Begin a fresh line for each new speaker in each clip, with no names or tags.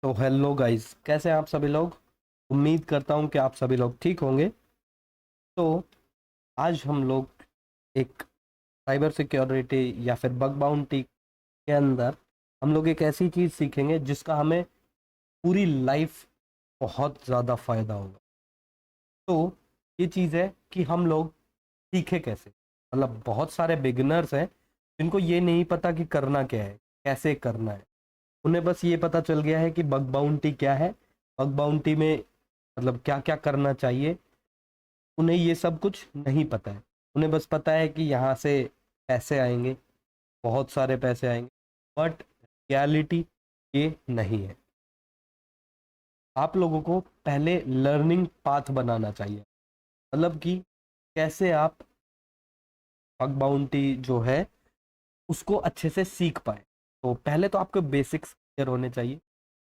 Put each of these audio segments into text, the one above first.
तो hello guys, कैसे हैं आप सभी लोग। उम्मीद करता हूं कि आप सभी लोग ठीक होंगे। तो आज हम लोग एक साइबर सिक्योरिटी या फिर बग बाउंटी के अंदर हम लोग एक ऐसी चीज़ सीखेंगे जिसका हमें पूरी लाइफ बहुत ज़्यादा फ़ायदा होगा। तो ये चीज़ है कि हम लोग सीखे कैसे। मतलब बहुत सारे बिगिनर्स हैं जिनको ये नहीं पता कि करना क्या है, कैसे करना है। उन्हें बस ये पता चल गया है कि बग बाउंटी क्या है, बग बाउंटी में मतलब क्या क्या करना चाहिए। उन्हें ये सब कुछ नहीं पता है। उन्हें बस पता है कि यहाँ से पैसे आएंगे, बहुत सारे पैसे आएंगे। बट रियलिटी ये नहीं है। आप लोगों को पहले लर्निंग पाथ बनाना चाहिए। मतलब कि कैसे आप बग बाउंटी जो है उसको अच्छे से सीख पाए। तो पहले तो आपके बेसिक्स क्लियर होने चाहिए।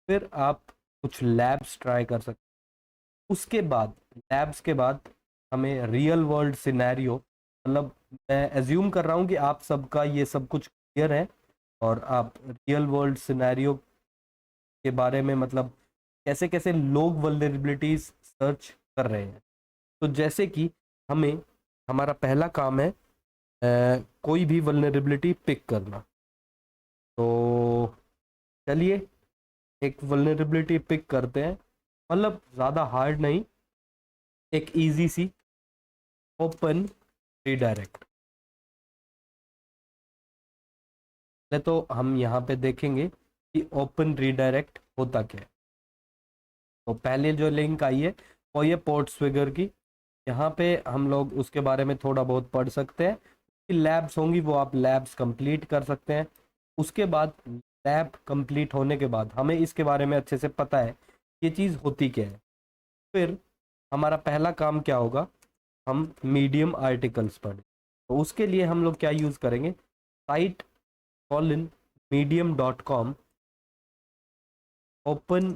फिर आप कुछ लैब्स ट्राई कर सकते। उसके बाद लैब्स के बाद हमें रियल वर्ल्ड सिनेरियो, मतलब मैं एज्यूम कर रहा हूँ कि आप सबका ये सब कुछ क्लियर है और आप रियल वर्ल्ड सिनेरियो के बारे में मतलब कैसे कैसे लोग वल्नरेबिलिटीज सर्च कर रहे हैं। तो जैसे कि हमें हमारा पहला काम है कोई भी वल्नरेबिलिटी पिक करना। तो चलिए एक वल्नरेबिलिटी पिक करते हैं। मतलब ज़्यादा हार्ड नहीं, एक इजी सी ओपन रीडायरेक्ट। पहले तो हम यहाँ पे देखेंगे कि ओपन रीडायरेक्ट होता क्या है। तो पहले जो लिंक आई है वो ये पोर्ट्सफिगर की। यहाँ पे हम लोग उसके बारे में थोड़ा बहुत पढ़ सकते हैं। लैब्स होंगी वो आप लैब्स कंप्लीट कर सकते हैं। उसके बाद लैब कंप्लीट होने के बाद हमें इसके बारे में अच्छे से पता है ये चीज़ होती क्या है। फिर हमारा पहला काम क्या होगा, हम मीडियम आर्टिकल्स पढ़ें। तो उसके लिए हम लोग क्या यूज़ करेंगे, site colon medium.com open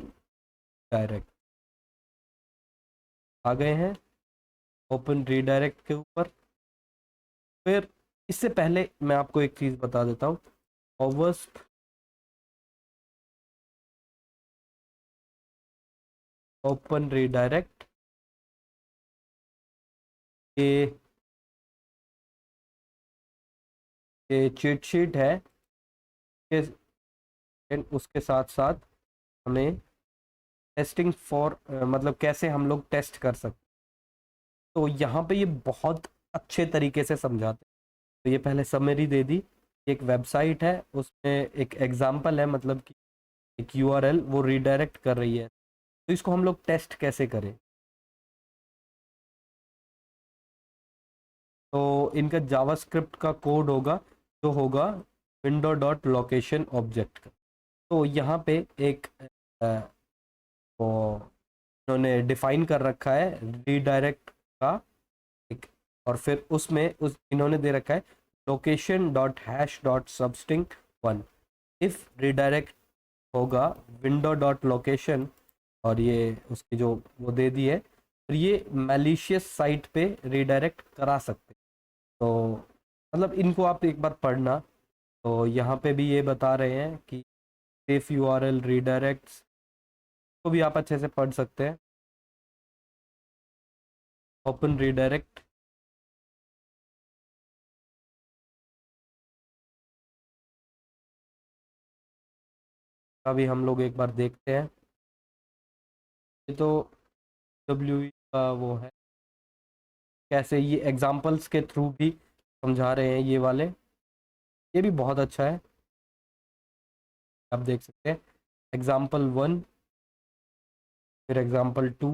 direct. आ गए हैं ओपन रीडायरेक्ट के ऊपर। फिर इससे पहले मैं आपको एक चीज़ बता देता हूँ। ओवर्स्प ओपन रीडायरेक्ट के चीट शीट है कि उसके साथ साथ हमें टेस्टिंग फॉर मतलब कैसे हम लोग टेस्ट कर सकते। तो यहाँ पे ये बहुत अच्छे तरीके से समझाते हैं। तो ये पहले समरी दे दी। एक वेबसाइट है उसमें एक एग्जांपल है, मतलब कि एक यूआरएल वो रीडायरेक्ट कर रही है। तो इसको हम लोग टेस्ट कैसे करें। तो इनका जावास्क्रिप्ट का कोड होगा जो होगा विंडो डॉट लोकेशन ऑब्जेक्ट का। तो यहाँ पे एक वो इन्होंने डिफाइन कर रखा है रीडायरेक्ट का एक। और फिर उसमें उस इन्होंने दे रखा है location dot hash dot substring 1। If redirect होगा विंडो डॉट लोकेशन, और ये उसकी जो वो दे दी है, फिर ये मैलिशियस साइट पे रीडायरेक्ट करा सकते। तो मतलब इनको आप एक बार पढ़ना। तो यहाँ पे भी ये बता रहे हैं कि सेफ यूआरएल रीडायरेक्ट्स को भी आप अच्छे से पढ़ सकते हैं। ओपन रीडायरेक्ट का भी हम लोग एक बार देखते हैं। ये तो डब्ल्यू का वो है, कैसे ये एग्जांपल्स के थ्रू भी समझा रहे हैं ये वाले। ये भी बहुत अच्छा है, आप देख सकते हैं एग्जाम्पल 1, फिर एग्जाम्पल 2,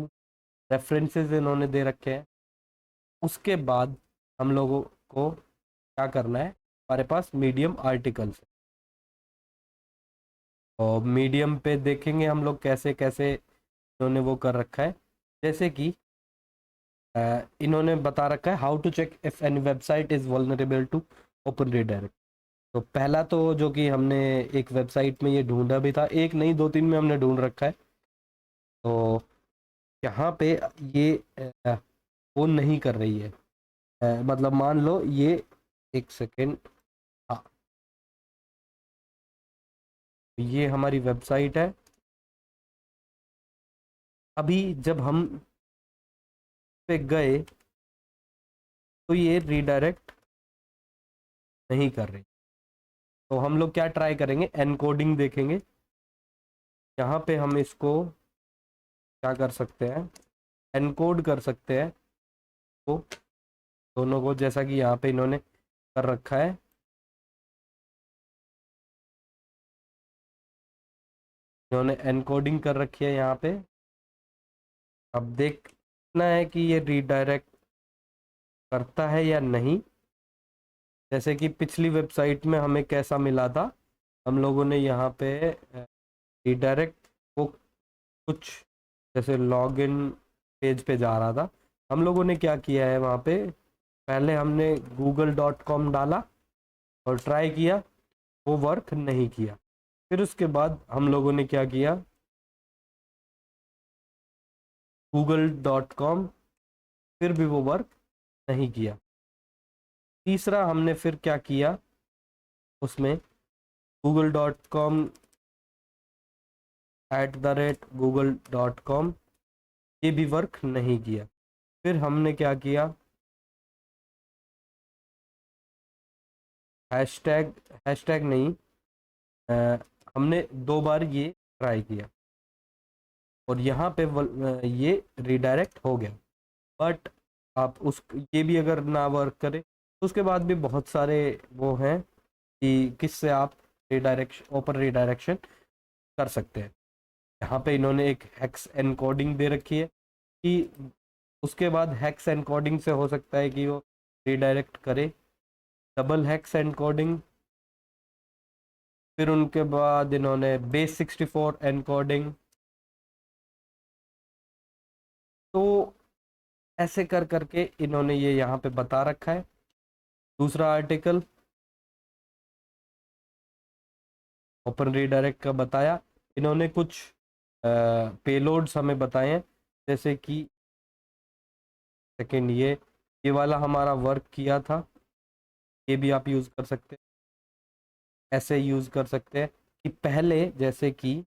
रेफरेंसेस इन्होंने दे रखे हैं। उसके बाद हम लोगों को क्या करना है, हमारे पास मीडियम आर्टिकल्स है। और मीडियम पे देखेंगे हम लोग कैसे कैसे इन्होंने वो कर रखा है। जैसे कि इन्होंने बता रखा है how to check if any website is vulnerable to open redirect. तो पहला तो जो कि हमने एक वेबसाइट में ये ढूंढा भी था, एक नहीं दो तीन में हमने ढूंढ रखा है। तो यहाँ पे ये वो नहीं कर रही है। मतलब मान लो ये, एक सेकेंड, हाँ, ये हमारी वेबसाइट है। अभी जब हम पे गए तो ये रीडायरेक्ट नहीं कर रही, तो हम लोग क्या ट्राई करेंगे, एनकोडिंग देखेंगे। यहाँ पे हम इसको क्या कर सकते हैं, एनकोड कर सकते हैं तो दोनों को, जैसा कि यहाँ पे इन्होंने कर रखा है। इन्होंने एनकोडिंग कर रखी है यहाँ पे। अब देखना है कि ये रीडायरेक्ट करता है या नहीं। जैसे कि पिछली वेबसाइट में हमें कैसा मिला था, हम लोगों ने यहाँ पे रीडायरेक्ट को कुछ, जैसे लॉगिन पेज पे जा रहा था, हम लोगों ने क्या किया है वहाँ पे, पहले हमने google.com डाला और ट्राई किया, वो वर्क नहीं किया। फिर उसके बाद हम लोगों ने क्या किया, google.com, फिर भी वो वर्क नहीं किया। तीसरा हमने फिर क्या किया, उसमें google.com @google.com, ये भी वर्क नहीं किया। फिर हमने क्या किया, हैशटैग, हैशटैग नहीं, अ, हमने 2 बार ये ट्राई किया और यहाँ पे ये रीडायरेक्ट हो गया। बट आप उस, ये भी अगर ना वर्क करे तो उसके बाद भी बहुत सारे वो हैं कि किससे आप रीडायरेक्शन, ओपन रीडायरेक्शन कर सकते हैं। यहाँ पे इन्होंने एक हेक्स एनकोडिंग दे रखी है कि उसके बाद हेक्स एनकोडिंग से हो सकता है कि वो रीडायरेक्ट करे। डबल हेक्स एनकोडिंग, फिर उनके बाद इन्होंने बेस 64 एनकोडिंग। तो ऐसे कर करके इन्होंने ये यहाँ पे बता रखा है। दूसरा आर्टिकल ओपन रीडायरेक्ट का बताया इन्होंने, कुछ पेलोड्स हमें बताए हैं, जैसे कि सेकेंड ये वाला हमारा वर्क किया था, ये भी आप यूज़ कर सकते हैं। ऐसे यूज़ कर सकते हैं कि पहले जैसे कि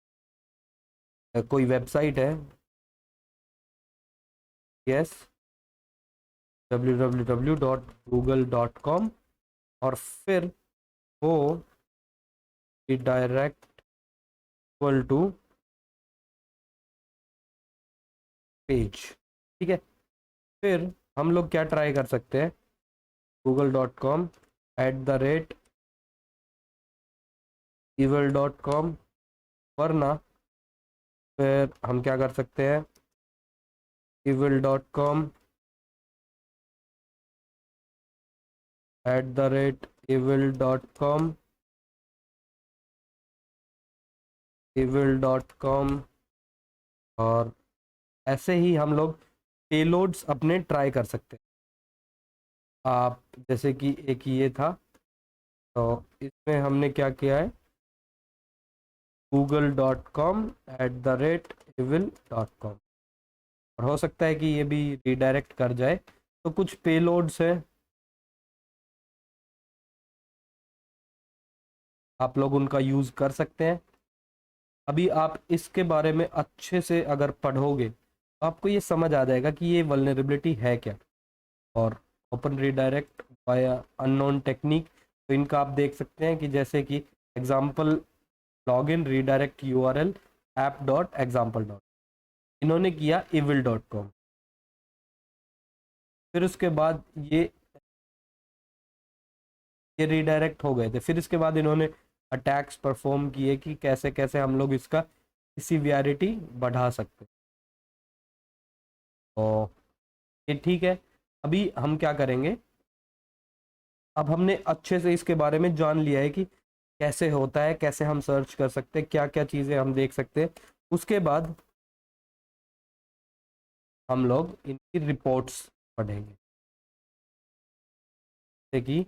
कोई वेबसाइट है, यस, www.google.com, और फिर वो डायरेक्ट इक्वल टू पेज, ठीक है। फिर हम लोग क्या ट्राई कर सकते हैं, google.com @evil.com, वरना फिर हम क्या कर सकते हैं, evil.com @evil.com, evil.com, और ऐसे ही हम लोग पेलोड्स अपने ट्राई कर सकते हैं। आप जैसे कि एक ये था, तो इसमें हमने क्या किया है, google.com @evil.com, और हो सकता है कि ये भी रिडायरेक्ट कर जाए। तो कुछ पेलोड्स हैं, आप लोग उनका यूज़ कर सकते हैं। अभी आप इसके बारे में अच्छे से अगर पढ़ोगे तो आपको ये समझ आ जाएगा कि ये वल्नरेबिलिटी है क्या। और open redirect by unknown technique, तो इनका आप देख सकते हैं कि जैसे कि example login redirect URL app.example dot, इन्होंने किया evil.com। फिर उसके बाद ये रीडायरेक्ट हो गए थे। फिर इसके बाद इन्होंने अटैक्स परफॉर्म किए कि कैसे कैसे हम लोग इसका सिवियरिटी बढ़ा सकते हैं। तो ये ठीक है। अभी हम क्या करेंगे, अब हमने अच्छे से इसके बारे में जान लिया है कि कैसे होता है, कैसे हम सर्च कर सकते हैं, क्या क्या चीज़ें हम देख सकते हैं। उसके बाद हम लोग इनकी रिपोर्ट्स पढ़ेंगे। जैसे कि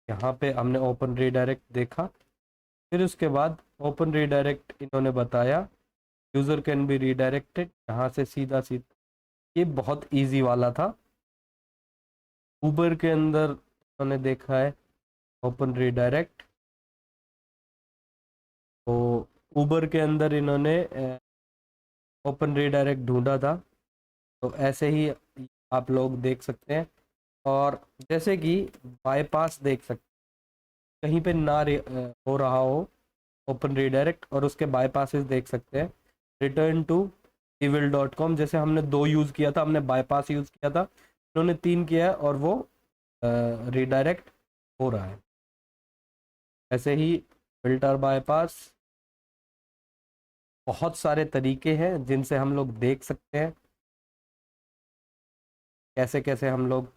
यहाँ पे हमने ओपन रीडायरेक्ट देखा, फिर उसके बाद ओपन रीडायरेक्ट इन्होंने बताया यूज़र कैन बी रीडायरेक्टेड, यहाँ से सीधा सीधा, ये बहुत इजी वाला था। ऊबर के अंदर उन्होंने देखा है ओपन रीडायरेक्ट, तो ऊबर के अंदर इन्होंने ओपन रीडायरेक्ट ढूंढा था। तो ऐसे ही आप लोग देख सकते हैं। और जैसे कि बाईपास देख सकते, कहीं पे ना हो रहा हो ओपन रीडायरेक्ट, और उसके बाईपासेस देख सकते हैं। रिटर्न टू evil.com, जैसे हमने 2 यूज़ किया था, हमने बाईपास यूज़ किया था, इन्होंने 3 किया है और वो रीडायरेक्ट हो रहा है। ऐसे ही फिल्टर बाईपास, बहुत सारे तरीके हैं जिनसे हम लोग देख सकते हैं कैसे कैसे हम लोग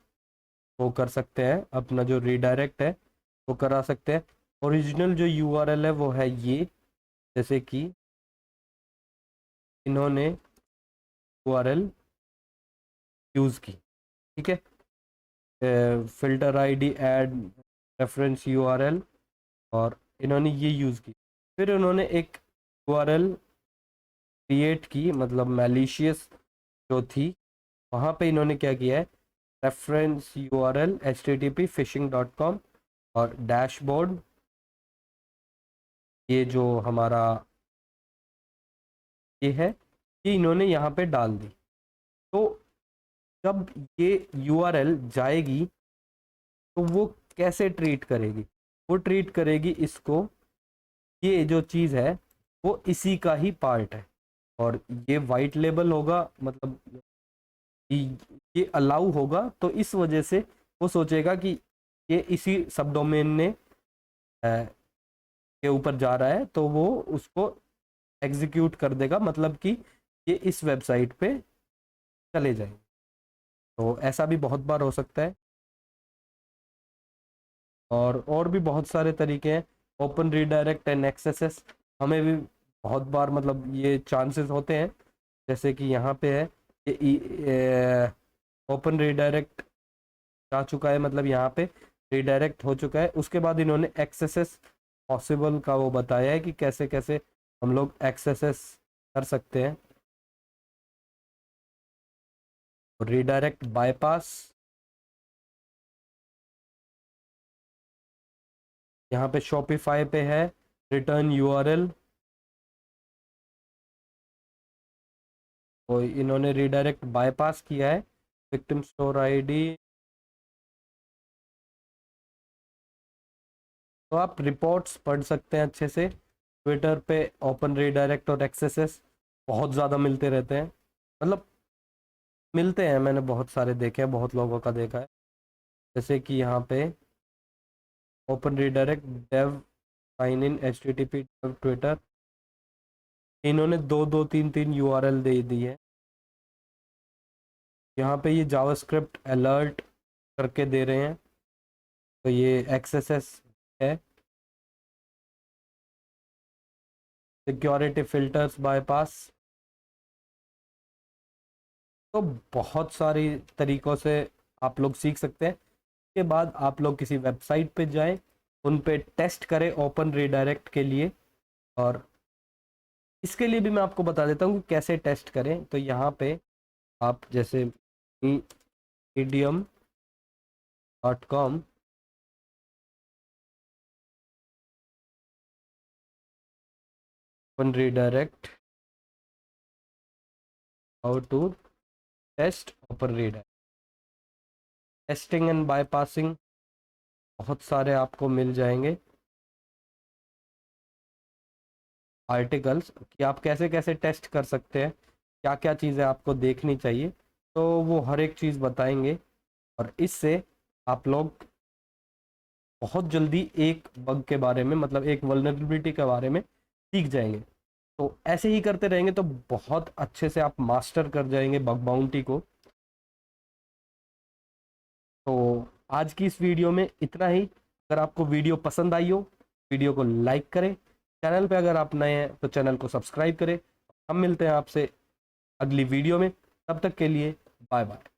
वो कर सकते हैं, अपना जो रीडायरेक्ट है वो करा सकते हैं। ओरिजिनल जो यूआरएल है वो है ये, जैसे कि इन्होंने यूआरएल यूज़ की, ठीक है, filter ID add reference URL, और इन्होंने ये यूज़ की। फिर उन्होंने एक यूआरएल क्रिएट की, मतलब मैलिशियस जो थी, वहाँ पे इन्होंने क्या किया है, रेफरेंस यूआरएल http phishing.com और डैशबोर्ड, ये जो हमारा ये है, ये इन्होंने यहाँ पे डाल दी। तो जब ये यूआरएल जाएगी तो वो कैसे ट्रीट करेगी, वो ट्रीट करेगी इसको, ये जो चीज़ है वो इसी का ही पार्ट है, और ये वाइट लेबल होगा, मतलब ये अलाउ होगा, तो इस वजह से वो सोचेगा कि ये इसी सब डोमेन ने के ऊपर जा रहा है, तो वो उसको एग्जीक्यूट कर देगा, मतलब कि ये इस वेबसाइट पे चले जाएंगे। तो ऐसा भी बहुत बार हो सकता है, और भी बहुत सारे तरीके हैं। ओपन रीडायरेक्ट एंड एक्सेसेस, हमें भी बहुत बार मतलब ये चांसेस होते हैं, जैसे कि यहाँ पे है ये ओपन रीडायरेक्ट आ चुका है, मतलब यहाँ पे रीडायरेक्ट हो चुका है। उसके बाद इन्होंने एक्सेसेस पॉसिबल का वो बताया है कि कैसे कैसे हम लोग एक्सेसेस कर सकते हैं। रीडायरेक्ट बाईपास, यहाँ पे शॉपिफाई पे है, रिटर्न यूआरएल, तो इन्होंने रीडायरेक्ट बाईपास किया है। विक्टिम स्टोर आईडी, तो आप रिपोर्ट्स पढ़ सकते हैं अच्छे से। ट्विटर पे ओपन रीडायरेक्ट और एक्सेसेस बहुत ज़्यादा मिलते रहते हैं, मतलब मिलते हैं, मैंने बहुत सारे देखे हैं, बहुत लोगों का देखा है। जैसे कि यहाँ पे open redirect dev sign in http Twitter, इन्होंने 2 2 3 3 यूआरएल दे दी है। यहाँ पे ये जावास्क्रिप्ट अलर्ट करके दे रहे हैं, तो ये एक्सेसेस है। सिक्योरिटी फिल्टर्स बाईपास, तो बहुत सारी तरीक़ों से आप लोग सीख सकते हैं। के बाद आप लोग किसी वेबसाइट पे जाएं, उन पे टेस्ट करें ओपन रीडायरेक्ट के लिए, और इसके लिए भी मैं आपको बता देता हूँ कि कैसे टेस्ट करें। तो यहाँ पे आप जैसे medium.com, open redirect, how to test open redirect, testing and bypassing, बहुत सारे आपको मिल जाएंगे आर्टिकल्स कि आप कैसे कैसे टेस्ट कर सकते हैं, क्या क्या चीज़ें आपको देखनी चाहिए, तो वो हर एक चीज़ बताएंगे। और इससे आप लोग बहुत जल्दी एक बग के बारे में, मतलब एक वल्नरेबिलिटी के बारे में सीख जाएंगे। तो ऐसे ही करते रहेंगे तो बहुत अच्छे से आप मास्टर कर जाएंगे बग बाउंटी को। तो आज की इस वीडियो में इतना ही। अगर आपको वीडियो पसंद आई हो, वीडियो को लाइक करें, चैनल पे अगर आप नए हैं तो चैनल को सब्सक्राइब करें। हम मिलते हैं आपसे अगली वीडियो में, तब तक के लिए बाय बाय।